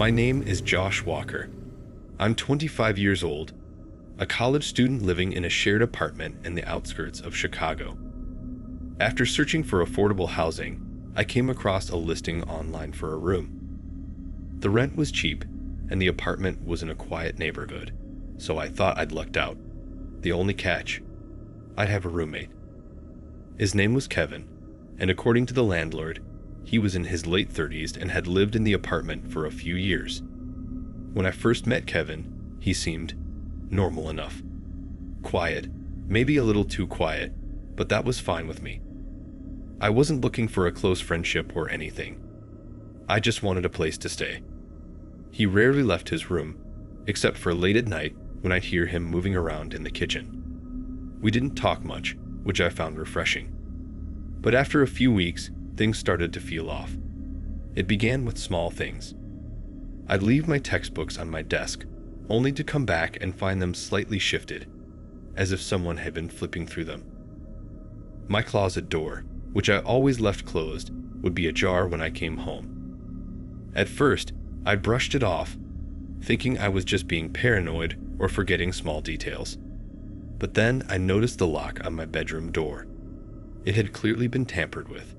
My name is Josh Walker. I'm 25 years old, a college student living in a shared apartment in the outskirts of Chicago. After searching for affordable housing, I came across a listing online for a room. The rent was cheap, and the apartment was in a quiet neighborhood, so I thought I'd lucked out. The only catch, I'd have a roommate. His name was Kevin, and according to the landlord, he was in his late 30s and had lived in the apartment for a few years. When I first met Kevin, he seemed normal enough. Quiet, maybe a little too quiet, but that was fine with me. I wasn't looking for a close friendship or anything. I just wanted a place to stay. He rarely left his room, except for late at night when I'd hear him moving around in the kitchen. We didn't talk much, which I found refreshing. But after a few weeks, things started to feel off. It began with small things. I'd leave my textbooks on my desk, only to come back and find them slightly shifted, as if someone had been flipping through them. My closet door, which I always left closed, would be ajar when I came home. At first, I brushed it off, thinking I was just being paranoid or forgetting small details. But then I noticed the lock on my bedroom door. It had clearly been tampered with.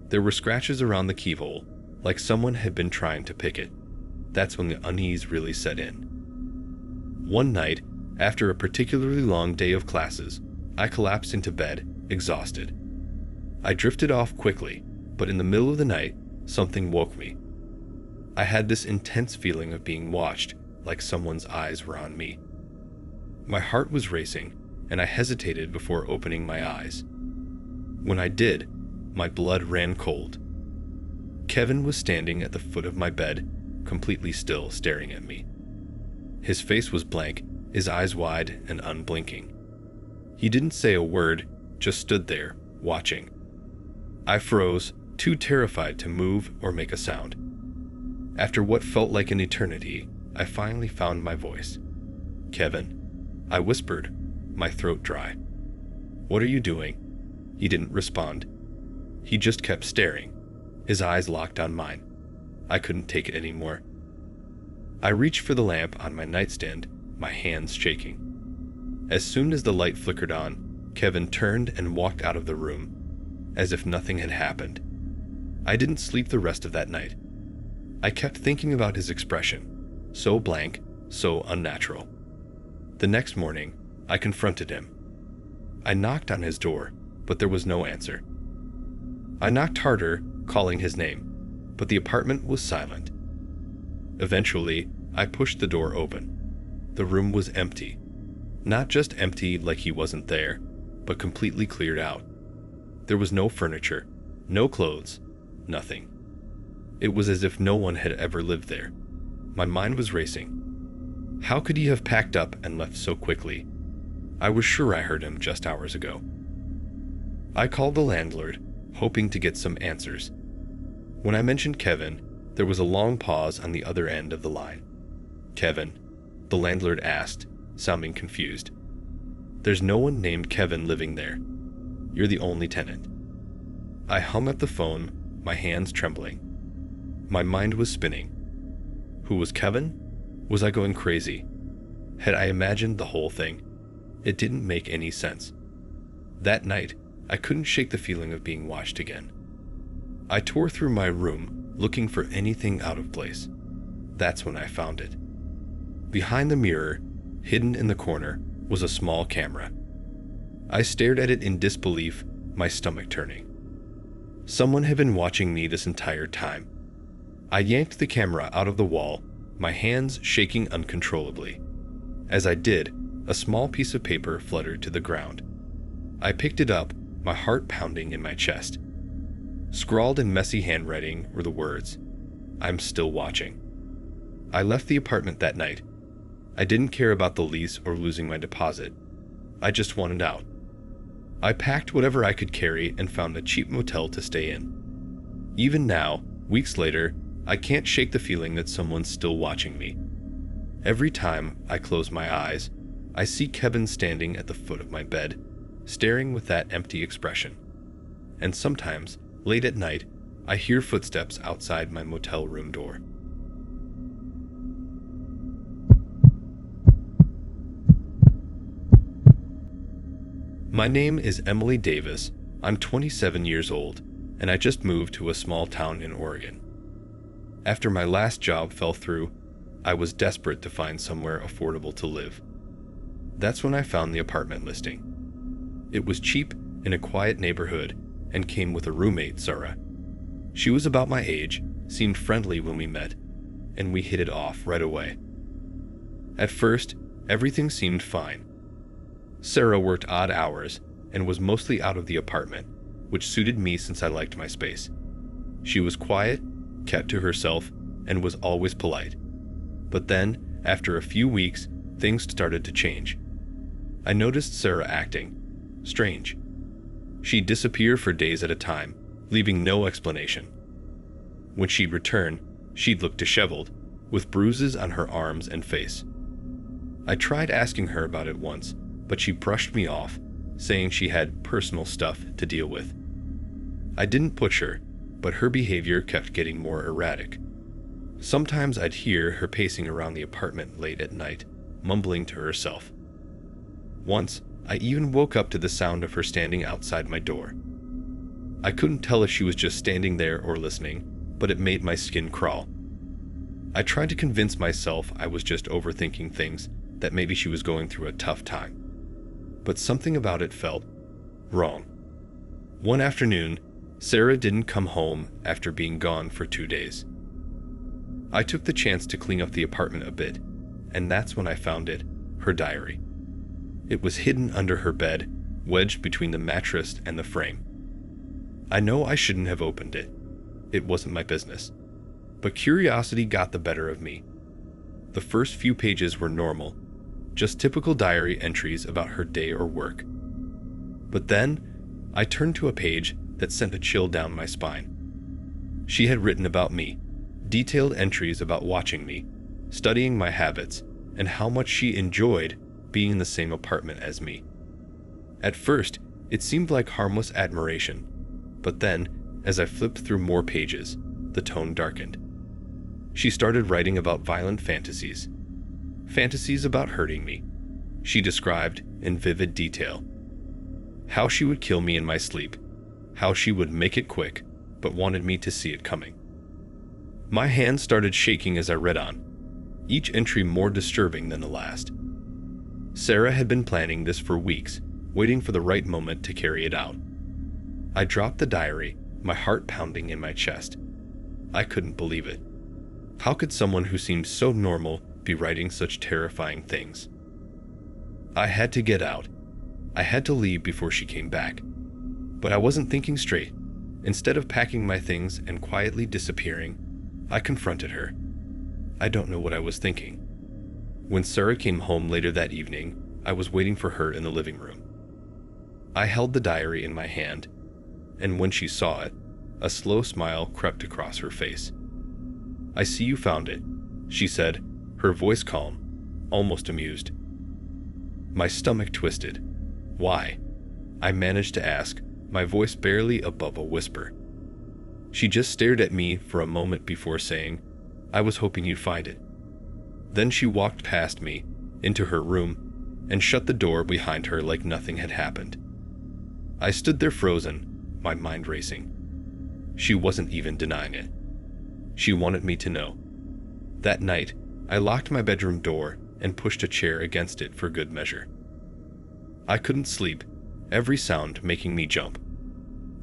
There were scratches around the keyhole, like someone had been trying to pick it. That's when the unease really set in. One night, after a particularly long day of classes, I collapsed into bed, exhausted. I drifted off quickly, but in the middle of the night, something woke me. I had this intense feeling of being watched, like someone's eyes were on me. My heart was racing, and I hesitated before opening my eyes. When I did, my blood ran cold. Kevin was standing at the foot of my bed, completely still, staring at me. His face was blank, his eyes wide and unblinking. He didn't say a word, just stood there, watching. I froze, too terrified to move or make a sound. After what felt like an eternity, I finally found my voice. "Kevin," I whispered, my throat dry. "What are you doing?" He didn't respond. He just kept staring, his eyes locked on mine. I couldn't take it anymore. I reached for the lamp on my nightstand, my hands shaking. As soon as the light flickered on, Kevin turned and walked out of the room, as if nothing had happened. I didn't sleep the rest of that night. I kept thinking about his expression, so blank, so unnatural. The next morning, I confronted him. I knocked on his door, but there was no answer. I knocked harder, calling his name, but the apartment was silent. Eventually, I pushed the door open. The room was empty. Not just empty like he wasn't there, but completely cleared out. There was no furniture, no clothes, nothing. It was as if no one had ever lived there. My mind was racing. How could he have packed up and left so quickly? I was sure I heard him just hours ago. I called the landlord, hoping to get some answers. When I mentioned Kevin, there was a long pause on the other end of the line. "Kevin?" the landlord asked, sounding confused. "There's no one named Kevin living there. You're the only tenant." I hung up the phone, my hands trembling. My mind was spinning. Who was Kevin? Was I going crazy? Had I imagined the whole thing? It didn't make any sense. That night, I couldn't shake the feeling of being watched again. I tore through my room, looking for anything out of place. That's when I found it. Behind the mirror, hidden in the corner, was a small camera. I stared at it in disbelief, my stomach turning. Someone had been watching me this entire time. I yanked the camera out of the wall, my hands shaking uncontrollably. As I did, a small piece of paper fluttered to the ground. I picked it up, my heart pounding in my chest. Scrawled in messy handwriting were the words, "I'm still watching." I left the apartment that night. I didn't care about the lease or losing my deposit. I just wanted out. I packed whatever I could carry and found a cheap motel to stay in. Even now, weeks later, I can't shake the feeling that someone's still watching me. Every time I close my eyes, I see Kevin standing at the foot of my bed, staring with that empty expression. And sometimes, late at night, I hear footsteps outside my motel room door. My name is Emily Davis. I'm 27 years old, and I just moved to a small town in Oregon. After my last job fell through, I was desperate to find somewhere affordable to live. That's when I found the apartment listing. It was cheap in a quiet neighborhood and came with a roommate, Sarah. She was about my age, seemed friendly when we met, and we hit it off right away. At first, everything seemed fine. Sarah worked odd hours and was mostly out of the apartment, which suited me since I liked my space. She was quiet, kept to herself, and was always polite. But then, after a few weeks, things started to change. I noticed Sarah acting strange. She'd disappear for days at a time, leaving no explanation. When she'd return, she'd look disheveled, with bruises on her arms and face. I tried asking her about it once, but she brushed me off, saying she had personal stuff to deal with. I didn't push her, but her behavior kept getting more erratic. Sometimes I'd hear her pacing around the apartment late at night, mumbling to herself. Once, I even woke up to the sound of her standing outside my door. I couldn't tell if she was just standing there or listening, but it made my skin crawl. I tried to convince myself I was just overthinking things, that maybe she was going through a tough time. But something about it felt wrong. One afternoon, Sarah didn't come home after being gone for 2 days. I took the chance to clean up the apartment a bit, and that's when I found it, her diary. It was hidden under her bed, wedged between the mattress and the frame. I know I shouldn't have opened it. It wasn't my business. But curiosity got the better of me. The first few pages were normal, just typical diary entries about her day or work. But then, I turned to a page that sent a chill down my spine. She had written about me, detailed entries about watching me, studying my habits, and how much she enjoyed being in the same apartment as me. At first, it seemed like harmless admiration, but then, as I flipped through more pages, the tone darkened. She started writing about violent fantasies about hurting me. She described, in vivid detail, how she would kill me in my sleep, how she would make it quick, but wanted me to see it coming. My hands started shaking as I read on, each entry more disturbing than the last. Sarah had been planning this for weeks, waiting for the right moment to carry it out. I dropped the diary, my heart pounding in my chest. I couldn't believe it. How could someone who seemed so normal be writing such terrifying things? I had to get out. I had to leave before she came back. But I wasn't thinking straight. Instead of packing my things and quietly disappearing, I confronted her. I don't know what I was thinking. When Sarah came home later that evening, I was waiting for her in the living room. I held the diary in my hand, and when she saw it, a slow smile crept across her face. "I see you found it," she said, her voice calm, almost amused. My stomach twisted. "Why?" I managed to ask, my voice barely above a whisper. She just stared at me for a moment before saying, "I was hoping you'd find it." Then she walked past me, into her room, and shut the door behind her like nothing had happened. I stood there frozen, my mind racing. She wasn't even denying it. She wanted me to know. That night, I locked my bedroom door and pushed a chair against it for good measure. I couldn't sleep, every sound making me jump.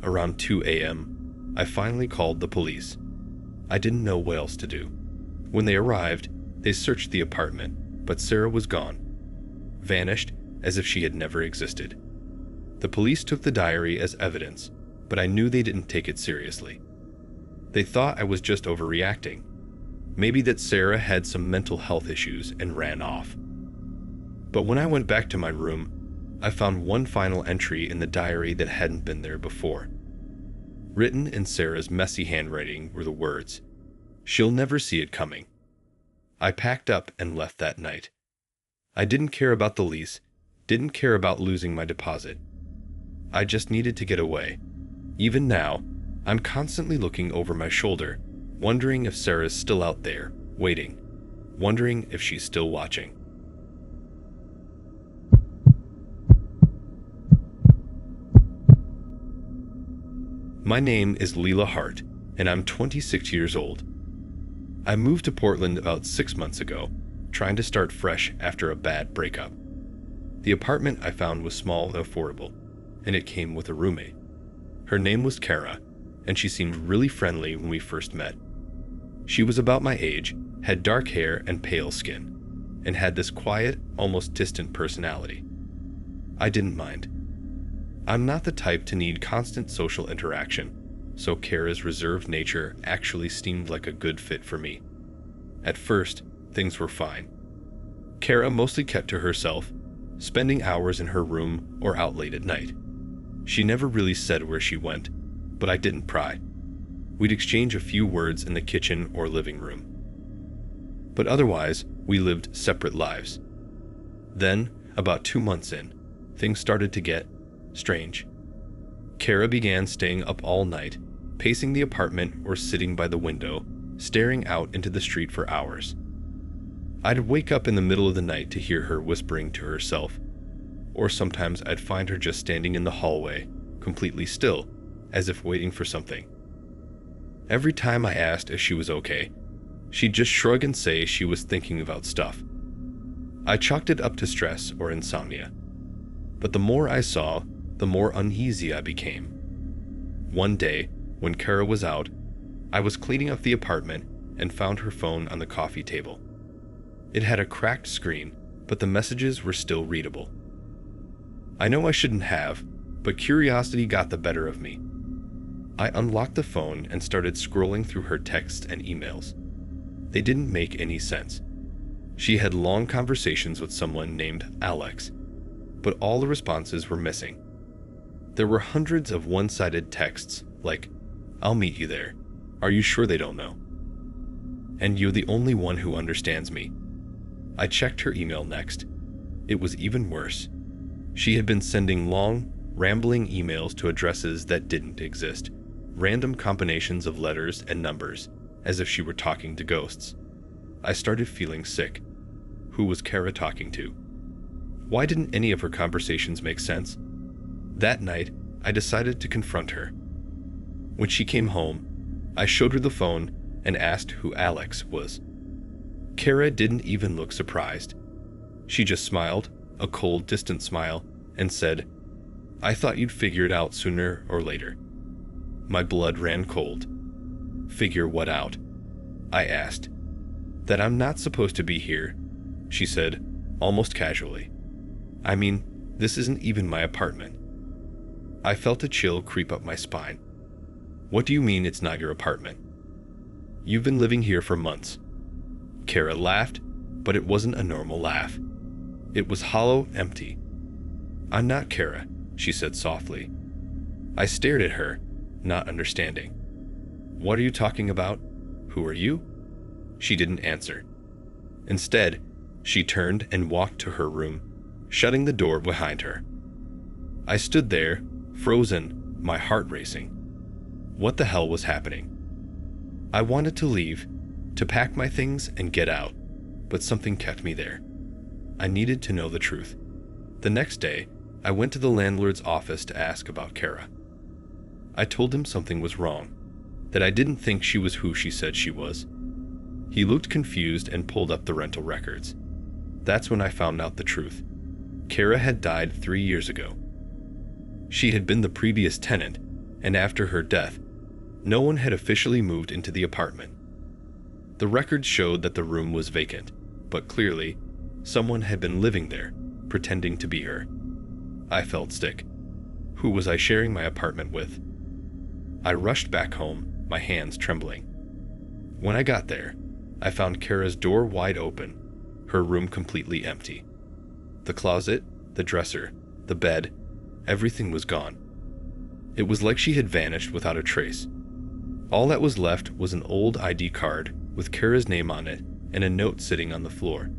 Around 2 a.m., I finally called the police. I didn't know what else to do. When they arrived, they searched the apartment, but Sarah was gone, vanished as if she had never existed. The police took the diary as evidence, but I knew they didn't take it seriously. They thought I was just overreacting. Maybe that Sarah had some mental health issues and ran off. But when I went back to my room, I found one final entry in the diary that hadn't been there before. Written in Sarah's messy handwriting were the words, "She'll never see it coming." I packed up and left that night. I didn't care about the lease, didn't care about losing my deposit. I just needed to get away. Even now, I'm constantly looking over my shoulder, wondering if Sarah's still out there, waiting, wondering if she's still watching. My name is Leela Hart, and I'm 26 years old. I moved to Portland about 6 months ago, trying to start fresh after a bad breakup. The apartment I found was small and affordable, and it came with a roommate. Her name was Kara, and she seemed really friendly when we first met. She was about my age, had dark hair and pale skin, and had this quiet, almost distant personality. I didn't mind. I'm not the type to need constant social interaction, so Kara's reserved nature actually seemed like a good fit for me. At first, things were fine. Kara mostly kept to herself, spending hours in her room or out late at night. She never really said where she went, but I didn't pry. We'd exchange a few words in the kitchen or living room. But otherwise, we lived separate lives. Then, about 2 months in, things started to get strange. Kara began staying up all night, pacing the apartment or sitting by the window, staring out into the street for hours. I'd wake up in the middle of the night to hear her whispering to herself, or sometimes I'd find her just standing in the hallway, completely still, as if waiting for something. Every time I asked if she was okay, she'd just shrug and say she was thinking about stuff. I chalked it up to stress or insomnia. But the more I saw, the more uneasy I became. One day, when Kara was out, I was cleaning up the apartment and found her phone on the coffee table. It had a cracked screen, but the messages were still readable. I know I shouldn't have, but curiosity got the better of me. I unlocked the phone and started scrolling through her texts and emails. They didn't make any sense. She had long conversations with someone named Alex, but all the responses were missing. There were hundreds of one-sided texts like, "I'll meet you there. Are you sure they don't know? And you're the only one who understands me." I checked her email next. It was even worse. She had been sending long, rambling emails to addresses that didn't exist, random combinations of letters and numbers, as if she were talking to ghosts. I started feeling sick. Who was Kara talking to? Why didn't any of her conversations make sense? That night, I decided to confront her. When she came home, I showed her the phone and asked who Alex was. Kara didn't even look surprised. She just smiled, a cold, distant smile, and said, "I thought you'd figure it out sooner or later." My blood ran cold. "Figure what out?" I asked. "That I'm not supposed to be here," she said, almost casually. "I mean, this isn't even my apartment." I felt a chill creep up my spine. "What do you mean it's not your apartment? You've been living here for months." Kara laughed, but it wasn't a normal laugh. It was hollow, empty. "I'm not Kara," she said softly. I stared at her, not understanding. "What are you talking about? Who are you?" She didn't answer. Instead, she turned and walked to her room, shutting the door behind her. I stood there, frozen, my heart racing. What the hell was happening? I wanted to leave, to pack my things and get out, but something kept me there. I needed to know the truth. The next day, I went to the landlord's office to ask about Kara. I told him something was wrong, that I didn't think she was who she said she was. He looked confused and pulled up the rental records. That's when I found out the truth. Kara had died 3 years ago. She had been the previous tenant, and after her death, no one had officially moved into the apartment. The records showed that the room was vacant, but clearly, someone had been living there, pretending to be her. I felt sick. Who was I sharing my apartment with? I rushed back home, my hands trembling. When I got there, I found Kara's door wide open, her room completely empty. The closet, the dresser, the bed, everything was gone. It was like she had vanished without a trace. All that was left was an old ID card with Kara's name on it and a note sitting on the floor.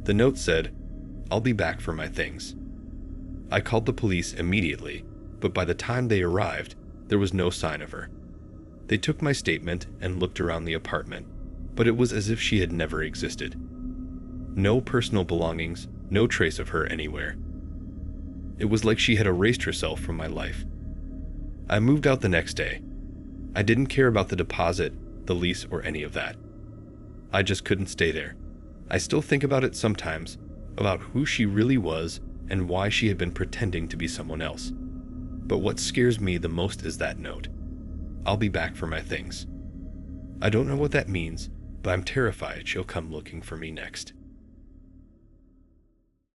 The note said, "I'll be back for my things." I called the police immediately, but by the time they arrived, there was no sign of her. They took my statement and looked around the apartment, but it was as if she had never existed. No personal belongings, no trace of her anywhere. It was like she had erased herself from my life. I moved out the next day. I didn't care about the deposit, the lease, or any of that. I just couldn't stay there. I still think about it sometimes, about who she really was and why she had been pretending to be someone else. But what scares me the most is that note. I'll be back for my things. I don't know what that means, but I'm terrified she'll come looking for me next.